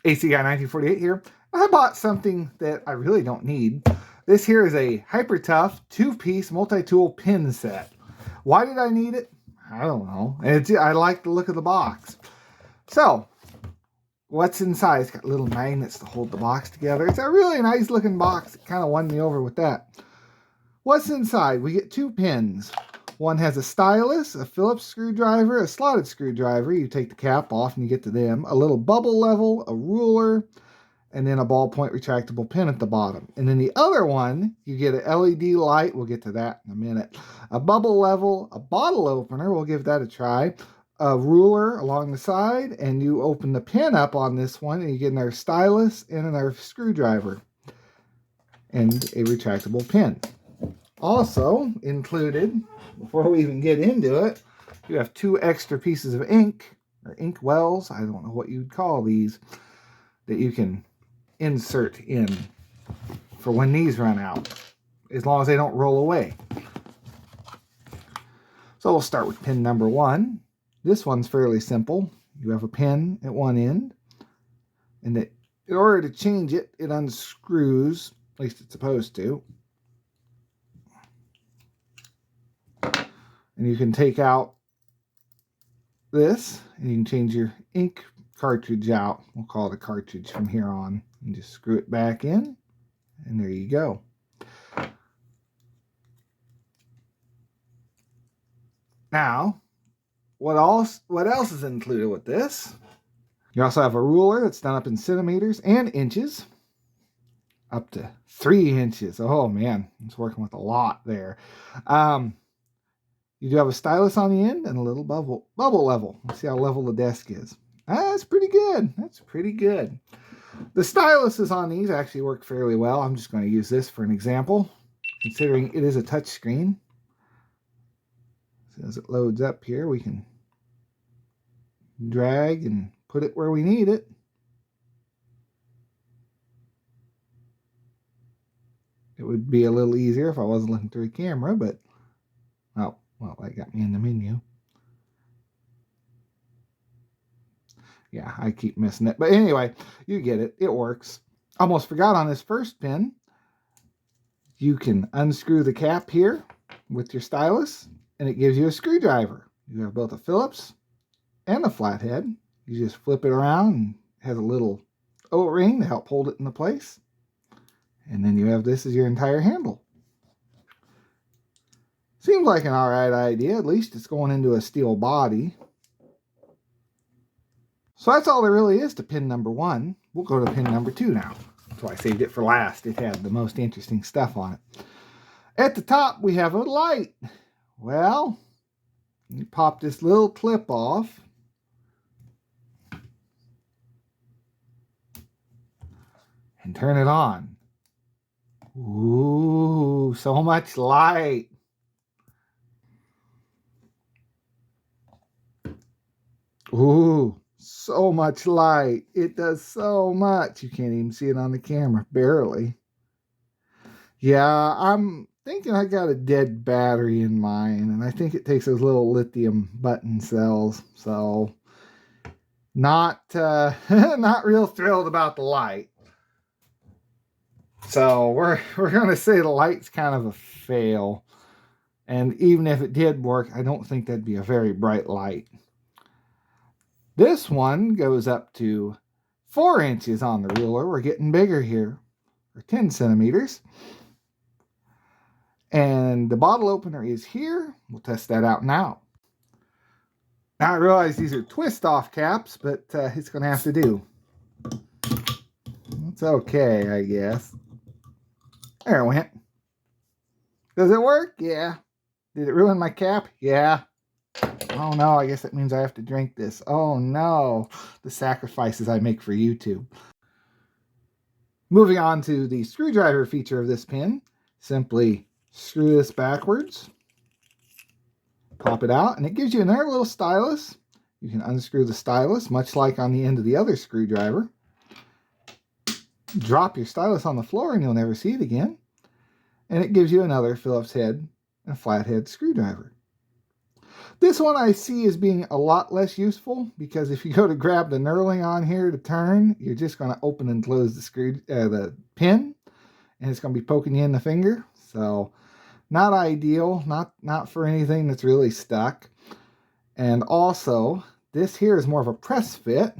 AC Guy 1948 here. I bought something that I really don't need. This here is a hypertough 2-piece multi-tool pin set. Why did I need it? I don't know. I like the look of the box. So, what's inside? It's got little magnets to hold the box together. It's a really nice looking box. It kind of won me over with that. What's inside? We get 2 pins. One has a stylus, a Phillips screwdriver, a slotted screwdriver. You take the cap off and you get to them. A little bubble level, a ruler, and then a ballpoint retractable pin at the bottom. And then the other one, you get an LED light. We'll get to that in a minute. A bubble level, a bottle opener. We'll give that a try. A ruler along the side, and you open the pin up on this one, and you get another stylus and another screwdriver and a retractable pin. Also included, before we even get into it, you have 2 extra pieces of ink, or ink wells, I don't know what you'd call these, that you can insert in for when these run out, as long as they don't roll away. So we'll start with pin number 1. This one's fairly simple. You have a pin at one end, and in order to change it, it unscrews, at least it's supposed to. And you can take out this, and you can change your ink cartridge out. We'll call it a cartridge from here on. And just screw it back in, and there you go. Now, what else is included with this? You also have a ruler that's done up in centimeters and inches. Up to 3 inches. Oh man, it's working with a lot there. You do have a stylus on the end and a little bubble level. Let's see how level the desk is. That's pretty good. That's pretty good. The styluses on these actually work fairly well. I'm just going to use this for an example, considering it is a touch screen. So as it loads up here, we can drag and put it where we need it. It would be a little easier if I wasn't looking through a camera, but oh, well, that got me in the menu. Yeah, I keep missing it. But anyway, you get it. It works. Almost forgot on this first pin. You can unscrew the cap here with your stylus, and it gives you a screwdriver. You have both a Phillips and a flathead. You just flip it around, and it has a little O-ring to help hold it into place. And then you have this as your entire handle. Seems like an alright idea. At least it's going into a steel body. So that's all there really is to pin number 1. We'll go to pin number 2 now. That's why I saved it for last. It had the most interesting stuff on it. At the top, we have a light. Well, you pop this little clip off. And turn it on. Ooh, so much light. Ooh, so much light. It does so much. You can't even see it on the camera, barely. Yeah, I'm thinking I got a dead battery in mine, and I think it takes those little lithium button cells. So, not not real thrilled about the light. So we're going to say the light's kind of a fail. And even if it did work, I don't think that'd be a very bright light. This one goes up to 4 inches on the ruler. We're getting bigger here, or 10 centimeters. And the bottle opener is here. We'll test that out now. Now I realize these are twist-off caps, but it's going to have to do. It's okay, I guess. There it went. Does it work? Yeah. Did it ruin my cap? Yeah. Oh no, I guess that means I have to drink this. Oh no, the sacrifices I make for YouTube. Moving on to the screwdriver feature of this pin. Simply screw this backwards. Pop it out, and it gives you another little stylus. You can unscrew the stylus, much like on the end of the other screwdriver. Drop your stylus on the floor and you'll never see it again. And it gives you another Phillips head and flathead screwdriver. This one I see as being a lot less useful because if you go to grab the knurling on here to turn, you're just going to open and close the pin, and it's going to be poking you in the finger. So not ideal, not for anything that's really stuck. And also, this here is more of a press fit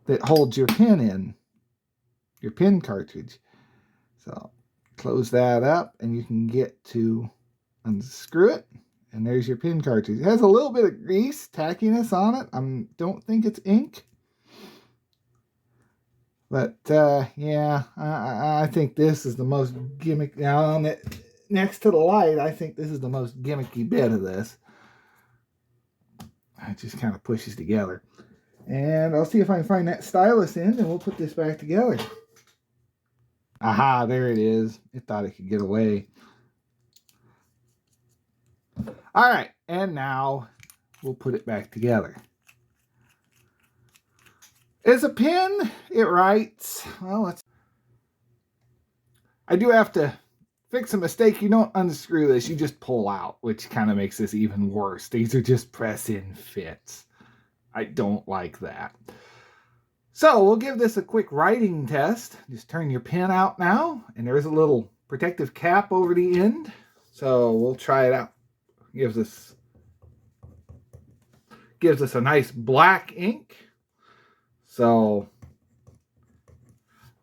that holds your pin in, your pin cartridge. So close that up and you can get to unscrew it. And there's your pin cartridge. It has a little bit of grease, tackiness on it. I don't think it's ink. But, yeah, I think this is the most gimmick. Now, on it, next to the light, I think this is the most gimmicky bit of this. It just kind of pushes together. And I'll see if I can find that stylus end, and we'll put this back together. Aha, there it is. It thought it could get away. All right, and now we'll put it back together. As a pin, it writes, well, I do have to fix a mistake. You don't unscrew this, you just pull out, which kind of makes this even worse. These are just press-in fits. I don't like that. So we'll give this a quick writing test. Just turn your pin out now, and there is a little protective cap over the end. So we'll try it out. Gives us a nice black ink. So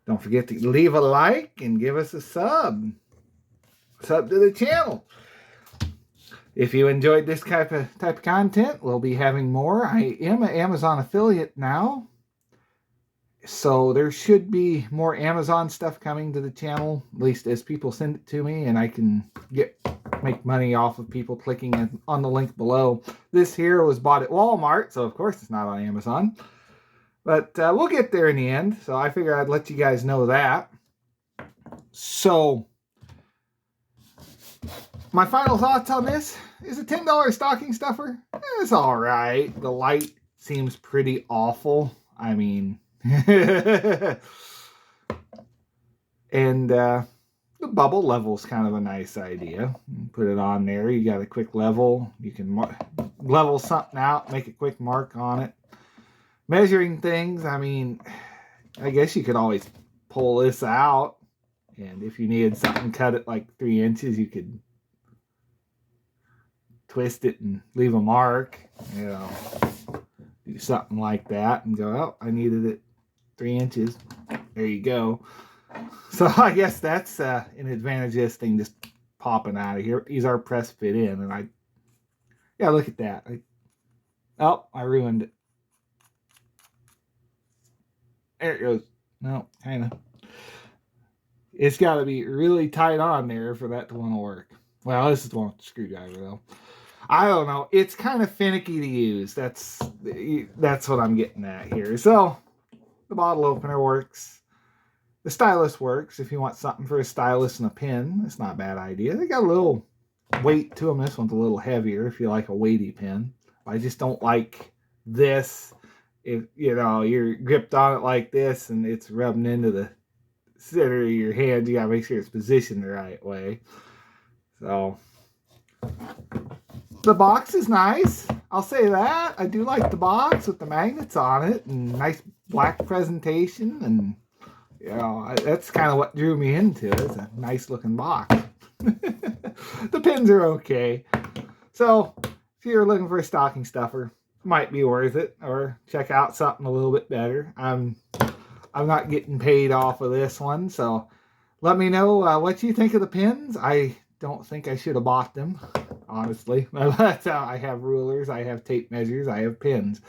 don't forget to leave a like and give us a sub. Sub to the channel. If you enjoyed this type of content, we'll be having more. I am an Amazon affiliate now, so there should be more Amazon stuff coming to the channel, at least as people send it to me, and I can make money off of people clicking on the link below. This here was bought at Walmart, so of course it's not on Amazon. But we'll get there in the end, so I figure I'd let you guys know that. So, my final thoughts on this is a $10 stocking stuffer. It's all right. The light seems pretty awful. I mean, and the bubble level is kind of a nice idea. Put it on there. You got a quick level. You can level something out, make a quick mark on it. Measuring things, I mean, I guess you could always pull this out. And if you needed something cut at like 3 inches, you could twist it and leave a mark. You know, do something like that and go, oh, I needed it 3 inches. There you go. So I guess that's an advantage of this thing just popping out of here. These are press fit in, and yeah, look at that. I ruined it. There it goes. No, kind of. It's got to be really tight on there for that to want to work. Well, this is the one with the screwdriver, though. I don't know. It's kind of finicky to use. That's what I'm getting at here. So the bottle opener works. The stylus works. If you want something for a stylus and a pen, it's not a bad idea. They got a little weight to them. This one's a little heavier if you like a weighty pen. I just don't like this. If you know you're gripped on it like this and it's rubbing into the center of your hand, you gotta make sure it's positioned the right way. So the box is nice. I'll say that. I do like the box with the magnets on it and nice black presentation, and you know, that's kind of what drew me into it. It's a nice looking box. The pins are okay. So if you're looking for a stocking stuffer, might be worth it, or check out something a little bit better. I'm not getting paid off of this one, so let me know what you think of the pins. I don't think I should have bought them, honestly. But I have rulers, I have tape measures, I have pins.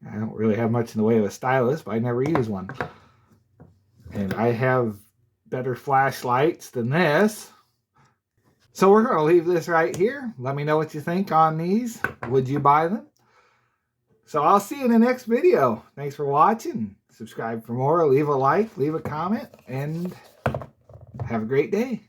I don't really have much in the way of a stylus, but I never use one. And I have better flashlights than this. So we're going to leave this right here. Let me know what you think on these. Would you buy them? So I'll see you in the next video. Thanks for watching. Subscribe for more. Leave a like, leave a comment, and have a great day.